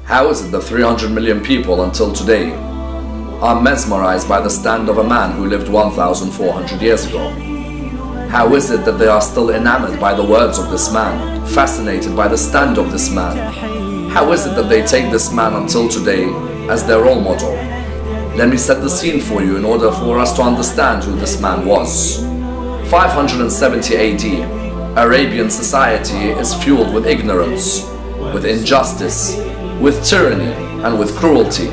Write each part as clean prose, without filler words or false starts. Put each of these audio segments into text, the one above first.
How is it that 300 million people until today are mesmerized by the stand of a man who lived 1,400 years ago? How is it that they are still enamored by the words of this man, fascinated by the stand of this man? How is it that they take this man until today as their role model? Let me set the scene for you in order for us to understand who this man was. 570 AD, Arabian society is fueled with ignorance, with injustice, with tyranny and with cruelty.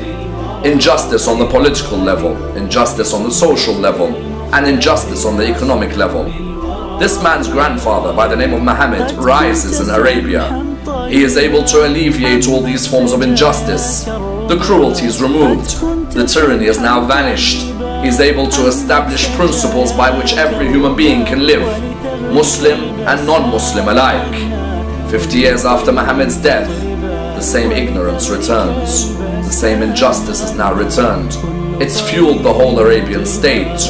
Injustice on the political level, injustice on the social level, and injustice on the economic level. This man's grandfather, by the name of Muhammad, rises in Arabia. He is able to alleviate all these forms of injustice. The cruelty is removed. The tyranny has now vanished. He is able to establish principles by which every human being can live, Muslim and non-Muslim alike. 50 years after Muhammad's death, the same ignorance returns. The same injustice has now returned. It's fueled the whole Arabian state.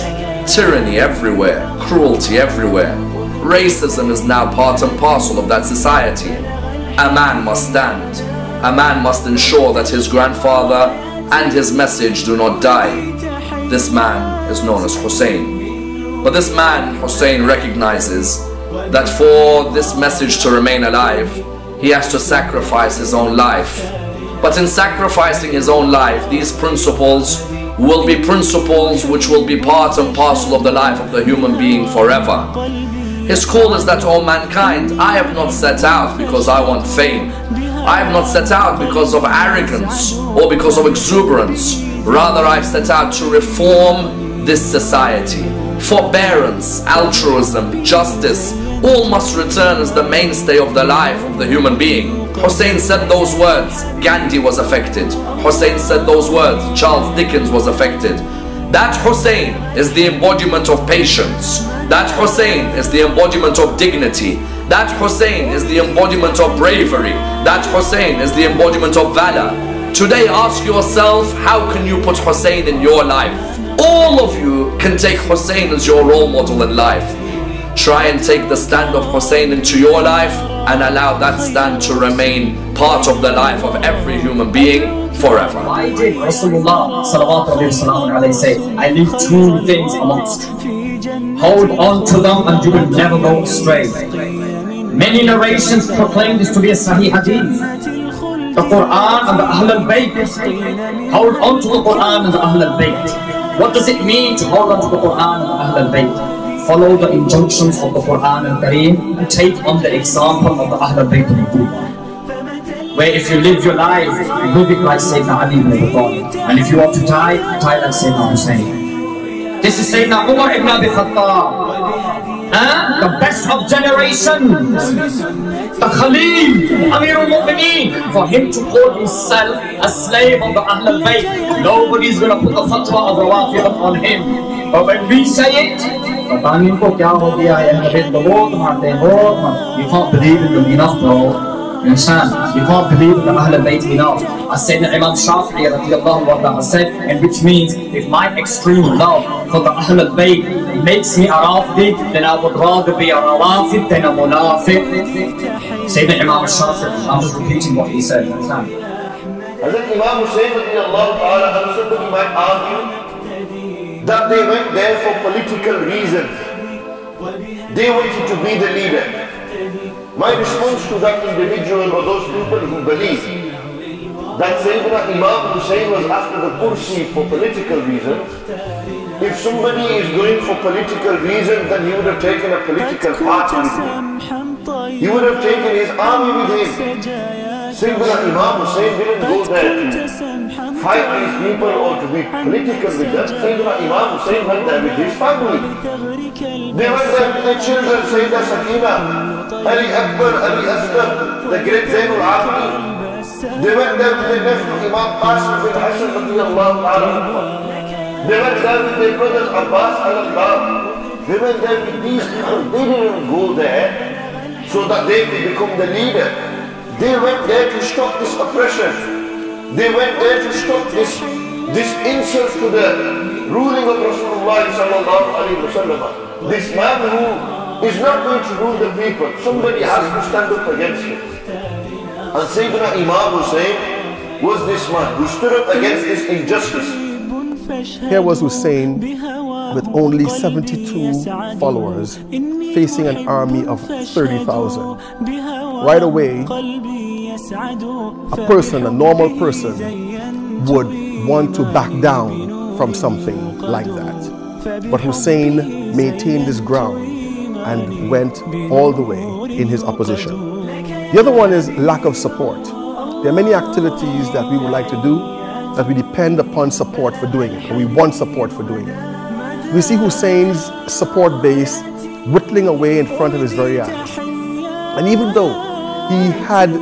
Tyranny everywhere, cruelty everywhere. Racism is now part and parcel of that society. A man must stand. A man must ensure that his grandfather and his message do not die. This man is known as Hussain. But this man, Hussain, recognizes that for this message to remain alive, he has to sacrifice his own life. But in sacrificing his own life, these principles will be principles which will be part and parcel of the life of the human being forever. His call is that, O mankind, I have not set out because I want fame. I have not set out because of arrogance or because of exuberance. Rather, I've set out to reform this society. Forbearance, altruism, justice, all must return as the mainstay of the life of the human being. Hussain said those words, Gandhi was affected. Hussain said those words, Charles Dickens was affected. That Hussain is the embodiment of patience. That Hussain is the embodiment of dignity. That Hussain is the embodiment of bravery. That Hussain is the embodiment of valor. Today, ask yourself, how can you put Hussain in your life? All of you can take Hussain as your role model in life. Try and take the stand of Hussain into your life and allow that stand to remain part of the life of every human being forever. Why did Rasulullah say, I leave two things amongst you. Hold on to them and you will never go astray. Many narrations proclaim this to be a Sahih Hadith. The Quran and the Ahlul Bayt. Hold on to the Quran and the Ahlul Bayt. What does it mean to hold on to the Quran and the Ahlul Bayt? Follow the injunctions of the Quran and Kareem and take on the example of the Ahlul Bayt al-Quba. Where if you live your life, live it like Sayyidina Ali ibn Abi Talib. And if you want to die, die like Sayyidina Hussain. This is Sayyidina Umar ibn Abi Khattab. The best of generations. The Khalil, Amir al-Mu'mineen. For him to call himself a slave of the Ahlul Bayt, nobody's going to put the fatwa of Rawafid on him. But when we say it, you can't believe in them enough, bro. You understand? You can't believe in the Ahlul Bayt enough. As said Imam Shafi'i radiallahu anhu said, and which means if my extreme love for the Ahlul Bayt makes me a Rafidi, then I would rather be a Rawafid than a Munafiq. Said Imam Shafi'i. I'm just repeating what he said. Imam Hussain radiallahu ta'ala, somebody might argue that they went there for political reasons. They wanted to be the leader. My response to that individual or those people who believe that Sayyidina Imam Hussain was after the kursi for political reasons, if somebody is going for political reasons, then he would have taken a political party with him. He would have taken his army with him. Sayyidina Imam Hussain didn't go there to fight these people or to be political with them. Sayyidina Imam Hussain went there with his family. They went there with their children, Sayyidina Sakina, Ali Akbar, Ali Asghar, the great Zainul Abidin. They went there with their nephew Imam Qasim bin Hassan radiallahu ta'ala. They went there with their brothers Abbas al-Allah. They went there with these people. They didn't go there so that they could become the leader. They went there to stop this oppression. They went there to stop this insult to the ruling of Rasulullah sallallahu alayhi wa sallam. This man who is not going to rule the people. Somebody has to stand up against him. And Sayyidina Imam Hussain was this man who stood up against this injustice. Here was Hussein with only 72 followers facing an army of 30,000. Right away, a person, a normal person, would want to back down from something like that. But Hussein maintained his ground and went all the way in his opposition. The other one is lack of support. There are many activities that we would like to do that we depend upon support for doing it, or we want support for doing it. We see Hussein's support base whittling away in front of his very eyes. And even though he had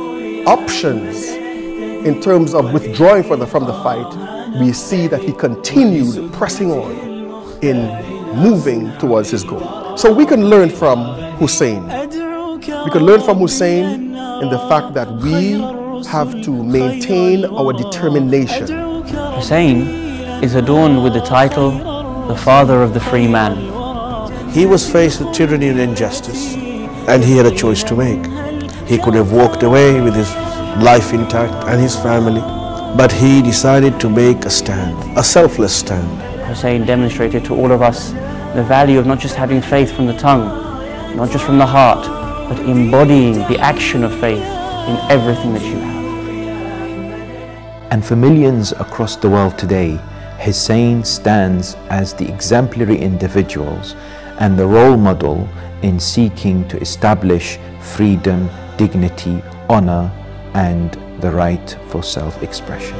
options in terms of withdrawing from the fight, we see that he continued pressing on in moving towards his goal. So we can learn from Hussein. We can learn from Hussein in the fact that we have to maintain our determination. Hussein is adorned with the title, the father of the free man. He was faced with tyranny and injustice, and he had a choice to make. He could have walked away with his life intact and his family, but he decided to make a stand, a selfless stand. Hussein demonstrated to all of us the value of not just having faith from the tongue, not just from the heart, but embodying the action of faith in everything that you have. And for millions across the world today, Hussein stands as the exemplary individuals and the role model in seeking to establish freedom, dignity, honor, and the right for self-expression.